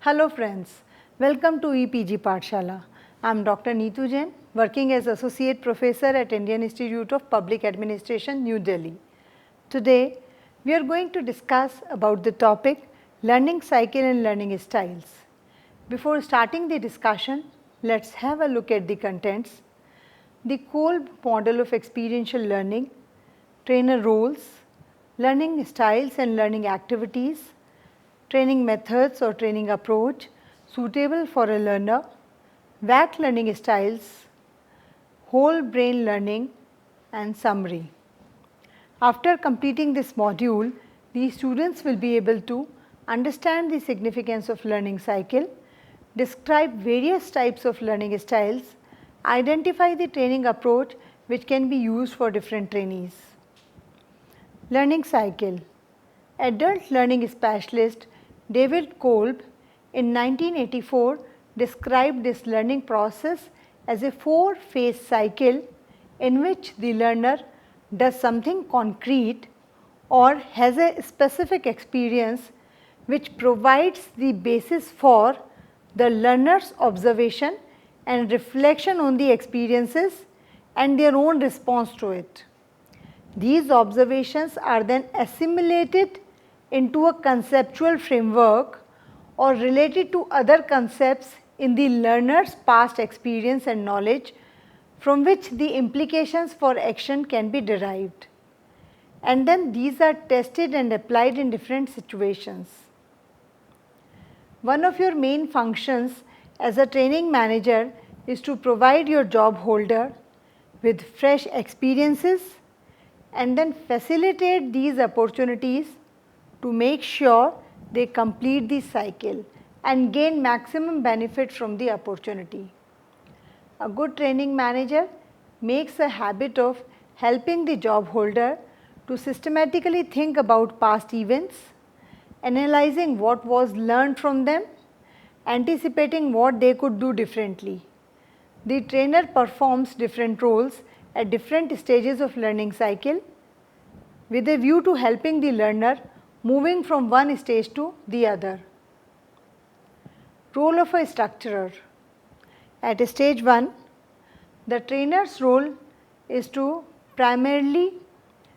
Hello friends, welcome to EPG Pathshala. I am Dr. Neetu Jain, working as Associate Professor at Indian Institute of Public Administration, New Delhi. Today, we are going to discuss about the topic learning cycle and learning styles. Before starting the discussion, let's have a look at the contents. The Kolb model of experiential learning, trainer roles, learning styles and learning activities, training methods or training approach suitable for a learner, WAC learning styles, whole brain learning and summary. After completing this module, the students will be able to understand the significance of learning cycle, describe various types of learning styles, identify the training approach which can be used for different trainees. Learning cycle. Adult learning specialist David Kolb in 1984 described this learning process as a 4-phase cycle in which the learner does something concrete or has a specific experience which provides the basis for the learner's observation and reflection on the experiences and their own response to it. These observations are then assimilated into a conceptual framework or related to other concepts in the learner's past experience and knowledge, from which the implications for action can be derived. And then these are tested and applied in different situations. One of your main functions as a training manager is to provide your job holder with fresh experiences and then facilitate these opportunities to make sure they complete the cycle and gain maximum benefit from the opportunity. A good training manager makes a habit of helping the job holder to systematically think about past events, analyzing what was learned from them, anticipating what they could do differently. The trainer performs different roles at different stages of learning cycle with a view to helping the learner moving from one stage to the other. Role of a structurer. At stage 1, the trainer's role is to primarily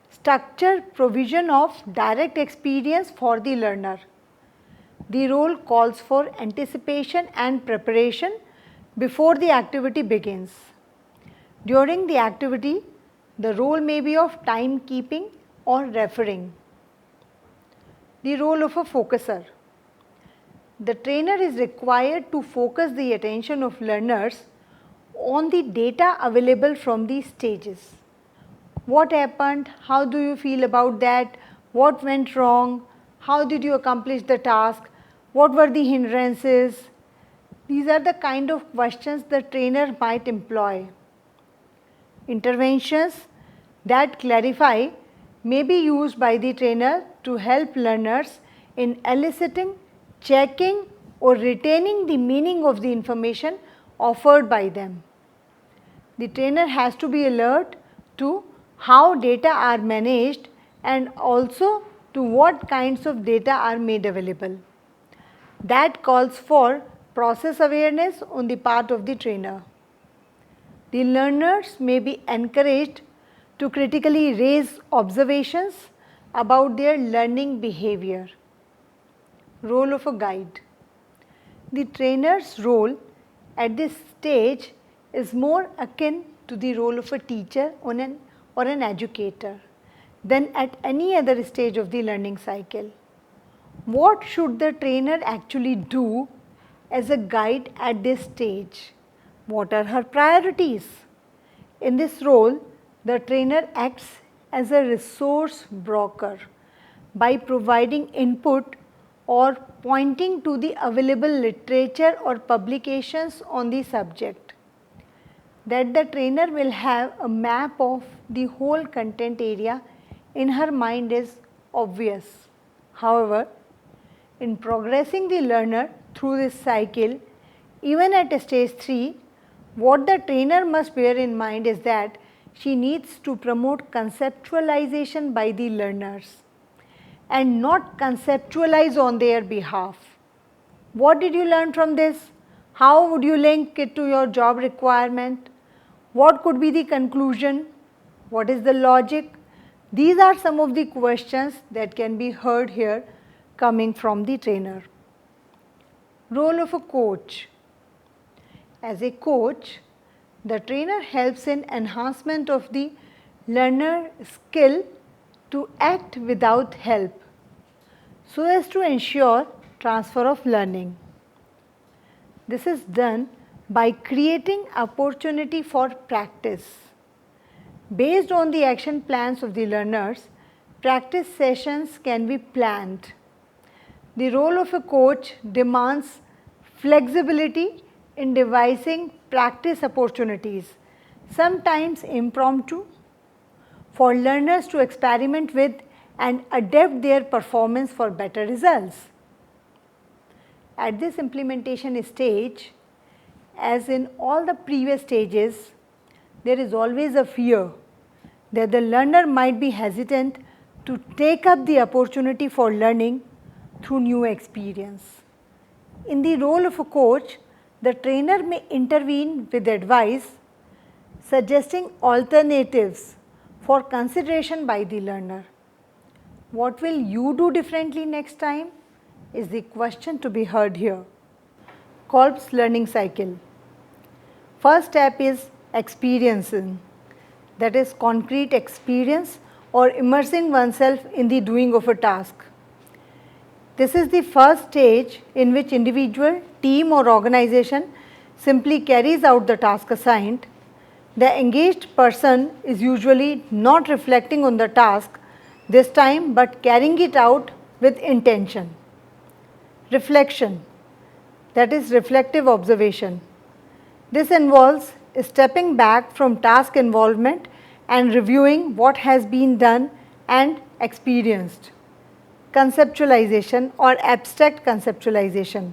structure provision of direct experience for the learner. The role calls for anticipation and preparation before the activity begins. During the activity, the role may be of timekeeping or referring. The role of a focuser. The trainer is required to focus the attention of learners on the data available from these stages. What happened? How do you feel about that? What went wrong? How did you accomplish the task? What were the hindrances? These are the kind of questions the trainer might employ. Interventions that clarify may be used by the trainer to help learners in eliciting, checking or retaining the meaning of the information offered by them. The trainer has to be alert to how data are managed and also to what kinds of data are made available. That calls for process awareness on the part of the trainer. The learners may be encouraged to critically raise observations about their learning behavior. Role of a guide. The trainer's role at this stage is more akin to the role of a teacher or an educator than at any other stage of the learning cycle. What should the trainer actually do as a guide at this stage? What are her priorities? In this role, the trainer acts as a resource broker by providing input or pointing to the available literature or publications on the subject. That the trainer will have a map of the whole content area in her mind is obvious. However, in progressing the learner through this cycle, even at stage 3, what the trainer must bear in mind is that she needs to promote conceptualization by the learners and not conceptualize on their behalf. What did you learn from this? How would you link it to your job requirement? What could be the conclusion? What is the logic? These are some of the questions that can be heard here coming from the trainer. Role of a coach. As a coach, the trainer helps in enhancement of the learner skill to act without help so as to ensure transfer of learning. This is done by creating opportunity for practice. Based on the action plans of the learners, practice sessions can be planned. The role of a coach demands flexibility in devising practice opportunities, sometimes impromptu, for learners to experiment with and adapt their performance for better results. At this implementation stage, as in all the previous stages, there is always a fear that the learner might be hesitant to take up the opportunity for learning through new experience. In the role of a coach, the trainer may intervene with advice, suggesting alternatives for consideration by the learner. What will you do differently next time is the question to be heard here. Kolb's learning cycle. First step is experiencing, that is concrete experience or immersing oneself in the doing of a task. This is the first stage in which individual, team or organization simply carries out the task assigned. The engaged person is usually not reflecting on the task this time but carrying it out with intention. Reflection, that is reflective observation. This involves stepping back from task involvement and reviewing what has been done and experienced. Conceptualization or abstract conceptualization.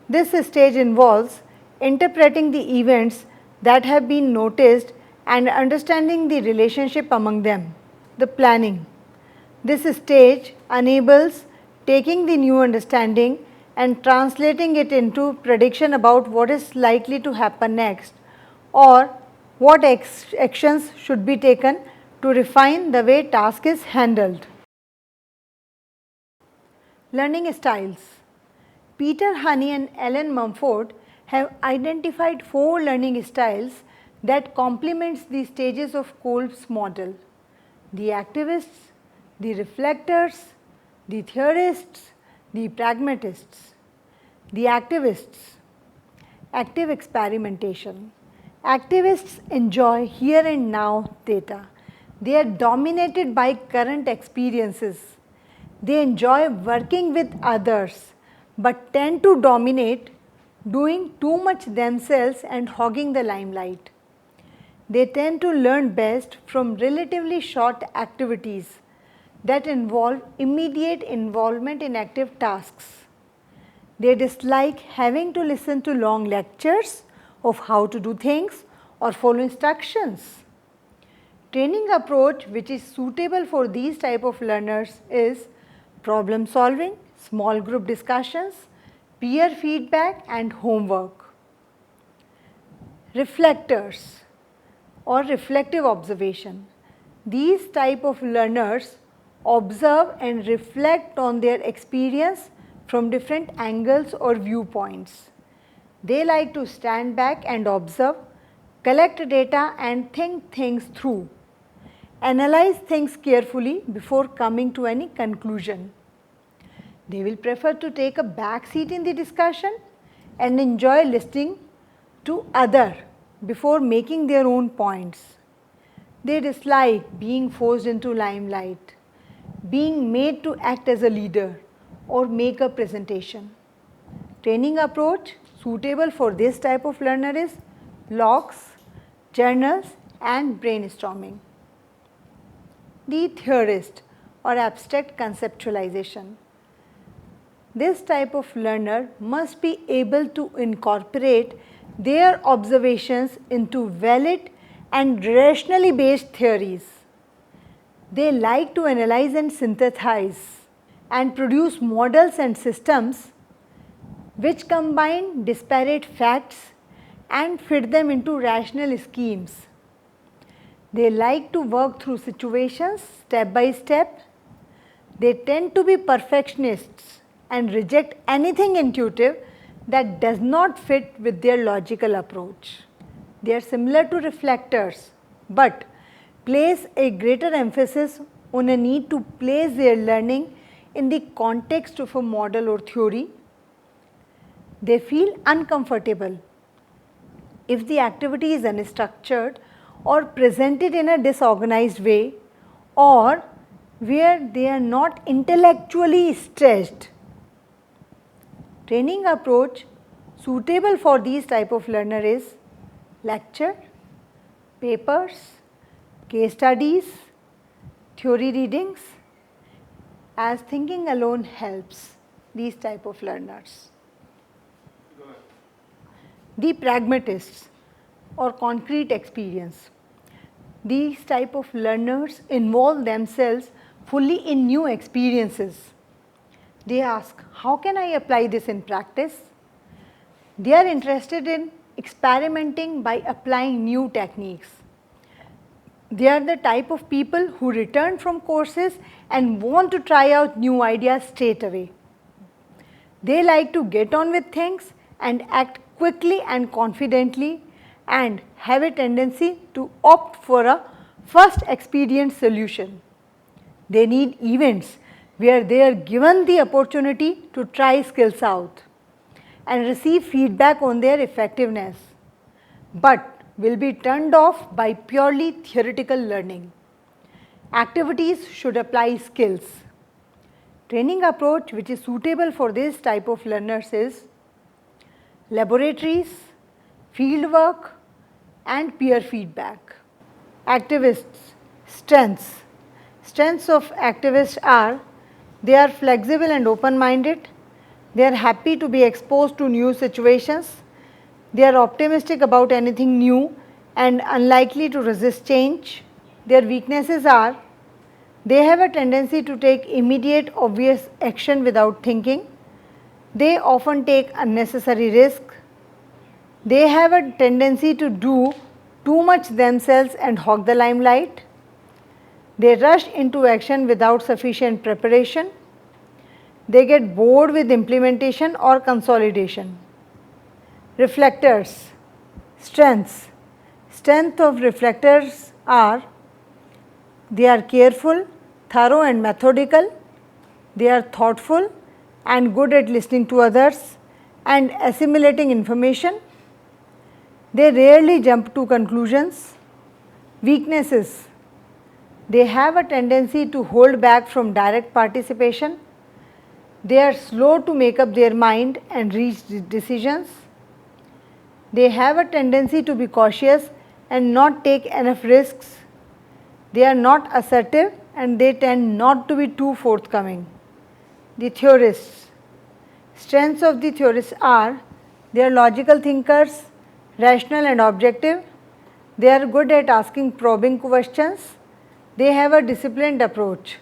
This stage involves interpreting the events that have been noticed and understanding the relationship among them. The planning. This stage enables taking the new understanding and translating it into prediction about what is likely to happen next or what actions should be taken to refine the way task is handled. Learning styles. Peter Honey and Alan Mumford have identified 4 learning styles that complements the stages of Kolb's model: the activists, the reflectors, the theorists, the pragmatists. The activists. Active experimentation. Activists enjoy here and now data. They are dominated by current experiences. They enjoy working with others but tend to dominate doing too much themselves and hogging the limelight. They tend to learn best from relatively short activities that involve immediate involvement in active tasks. They dislike having to listen to long lectures of how to do things or follow instructions. Training approach which is suitable for these type of learners is problem solving, small group discussions, peer feedback and homework. Reflectors or reflective observation. These type of learners observe and reflect on their experience from different angles or viewpoints. They like to stand back and observe, collect data and think things through, analyze things carefully before coming to any conclusion. They will prefer to take a back seat in the discussion and enjoy listening to others before making their own points. They dislike being forced into limelight, being made to act as a leader or make a presentation. Training approach suitable for this type of learner is logs, journals and brainstorming. The theorist or abstract conceptualization. This type of learner must be able to incorporate their observations into valid and rationally based theories. They like to analyze and synthesize and produce models and systems which combine disparate facts and fit them into rational schemes. They like to work through situations step by step. They tend to be perfectionists and reject anything intuitive that does not fit with their logical approach. They are similar to reflectors, but place a greater emphasis on a need to place their learning in the context of a model or theory. They feel uncomfortable if the activity is unstructured or presented in a disorganized way, or where they are not intellectually stretched. Training approach suitable for these type of learner is lecture, papers, case studies, theory readings, as thinking alone helps these type of learners. The pragmatists or concrete experience. These type of learners involve themselves fully in new experiences. They ask, how can I apply this in practice? They are interested in experimenting by applying new techniques. They are the type of people who return from courses and want to try out new ideas straight away. They like to get on with things and act quickly and confidently, and have a tendency to opt for a first expedient solution. They need events where they are given the opportunity to try skills out and receive feedback on their effectiveness, but will be turned off by purely theoretical learning. Activities should apply skills. Training approach which is suitable for this type of learners is laboratories, field work, and peer feedback. Activists, strengths. Strengths of activists are, they are flexible and open-minded, they are happy to be exposed to new situations, they are optimistic about anything new and unlikely to resist change. Their weaknesses are, they have a tendency to take immediate obvious action without thinking, they often take unnecessary risk, they have a tendency to do too much themselves and hog the limelight, they rush into action without sufficient preparation, they get bored with implementation or consolidation. Reflectors, strengths. Strength of reflectors are, they are careful, thorough and methodical, they are thoughtful and good at listening to others and assimilating information, they rarely jump to conclusions. Weaknesses, they have a tendency to hold back from direct participation, they are slow to make up their mind and reach decisions, they have a tendency to be cautious and not take enough risks, they are not assertive and they tend not to be too forthcoming. The theorists, strengths of the theorists are, they are logical thinkers, rational and objective, they are good at asking probing questions, they have a disciplined approach.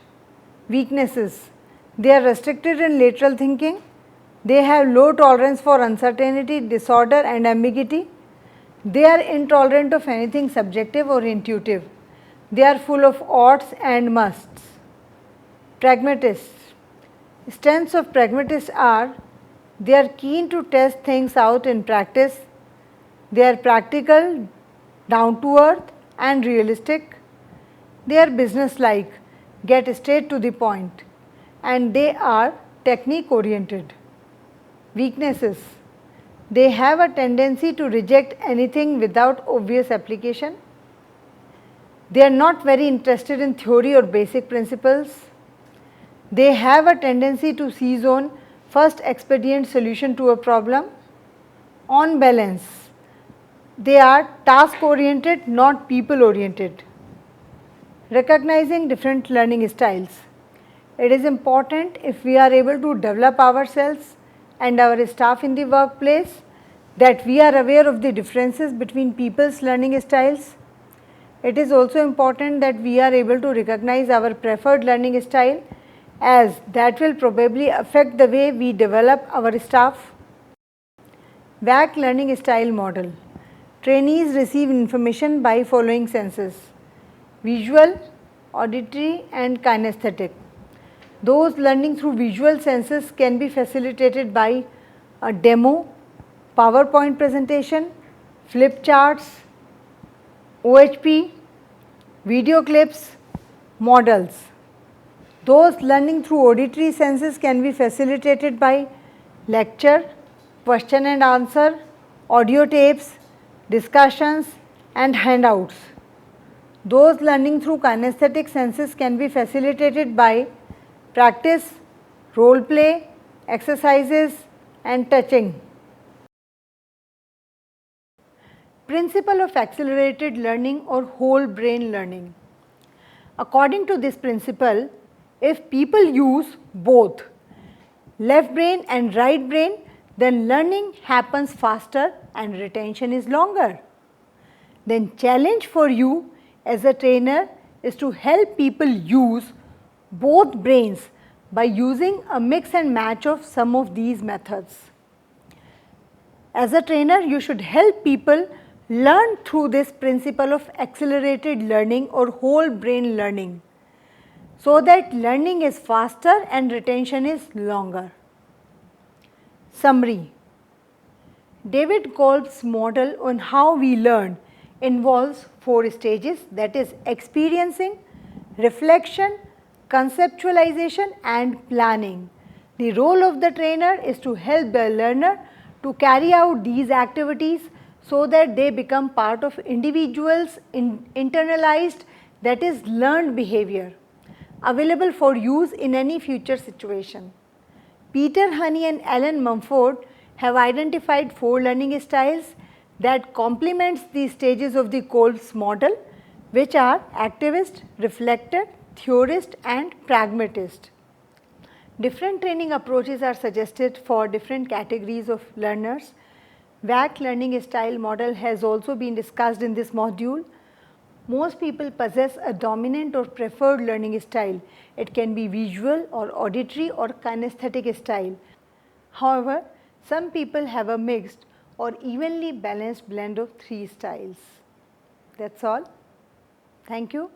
Weaknesses, they are restricted in lateral thinking, they have low tolerance for uncertainty, disorder and ambiguity, they are intolerant of anything subjective or intuitive, they are full of oughts and musts. Pragmatists, strengths of pragmatists are, they are keen to test things out in practice, they are practical, down to earth and realistic, they are business-like, get straight to the point, and they are technique oriented. Weaknesses, they have a tendency to reject anything without obvious application, they are not very interested in theory or basic principles, they have a tendency to seize on first expedient solution to a problem. On balance, they are task oriented, not people oriented. Recognizing different learning styles. It is important, if we are able to develop ourselves and our staff in the workplace, that we are aware of the differences between people's learning styles. It is also important that we are able to recognize our preferred learning style, as that will probably affect the way we develop our staff. VAC learning style model. Trainees receive information by following senses: visual, auditory and kinesthetic. Those learning through visual senses can be facilitated by a demo, PowerPoint presentation, flip charts, OHP, video clips, models. Those learning through auditory senses can be facilitated by lecture, question and answer, audio tapes, discussions and handouts. Those learning through kinesthetic senses can be facilitated by practice, role play, exercises and touching. Principle of accelerated learning or whole brain learning. According to this principle, if people use both left brain and right brain, then learning happens faster and retention is longer. Then challenge for you as a trainer is to help people use both brains by using a mix and match of some of these methods. As a trainer, you should help people learn through this principle of accelerated learning or whole brain learning, so that learning is faster and retention is longer. Summary. David Kolb's model on how we learn involves 4 stages, that is experiencing, reflection, conceptualization and planning. The role of the trainer is to help the learner to carry out these activities so that they become part of individuals' internalized, that is learned behavior, available for use in any future situation. Peter Honey and Alan Mumford have identified 4 learning styles that complements the stages of the Kolb's model, which are activist, reflector, theorist and pragmatist. Different training approaches are suggested for different categories of learners. VAC learning style model has also been discussed in this module. Most people possess a dominant or preferred learning style. It can be visual or auditory or kinesthetic style. However, some people have a mixed or evenly balanced blend of 3 styles. That's all. Thank you.